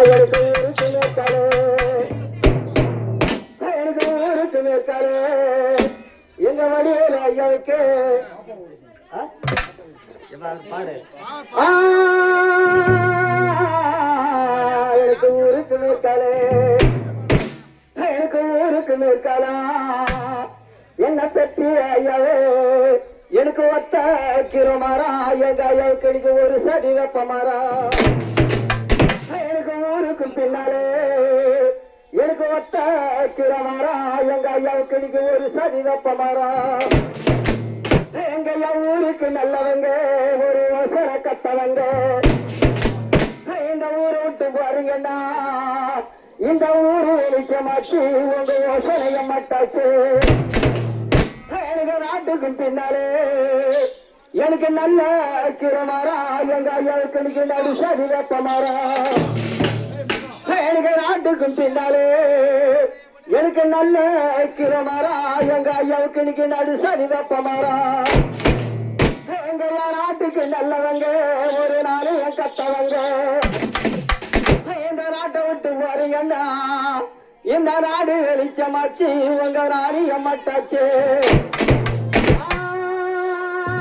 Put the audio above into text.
எனக்கு ஊருக்கு மேற்காலே எனக்கு ஊருக்கு மேற்காலே எங்க வடிவேலு ஐயாவுக்கு பாடு எனக்கு ஊருக்கு மேற்காலே எனக்கு ஊருக்கு மேற்காலா என்ன பெட்டி ஐயாவே எனக்கு ஒத்த கிரமாரா எங்க ஐயாவுக்கு எனக்கு ஒரு சதி வெப்பமாரா எனக்கு ஊருக்கு பின்னாலே எனக்கு ஒத்த கிரமாரா எங்க ஐயாவுக்கு எனக்கு ஒரு சதி வெப்பமாரா எங்க ஐயா ஊருக்கு நல்லவங்க ஒரு வசர கட்டவங்க இந்த ஊரை விட்டு பாருங்கண்ணா இந்த ஊரு வெளிச்சமாச்சு உங்க யோசனைய மாட்டாச்சு எனக்கு நாட்டுக்கும் பின்னாலே எனக்கு நல்ல கிரமாரா எங்க ஐயாவுக்கு எனக்கு நடு சதி வெப்பமாரா எனக்கு நாட்டுக்கும் பின்னாலே எனக்கு நல்ல கிரமாரா எங்க ஐயாவுக்கு எனக்கு நடு சதி வெப்பமாரா எங்க நாட்டுக்கு நல்லவங்க ஒரு நாள் கட்டவங்க இந்த நாட்டை விட்டு போறீங்கன்னா இந்த நாடு வெளிச்சமாச்சு உங்க நாடு எம்மட்டாச்சு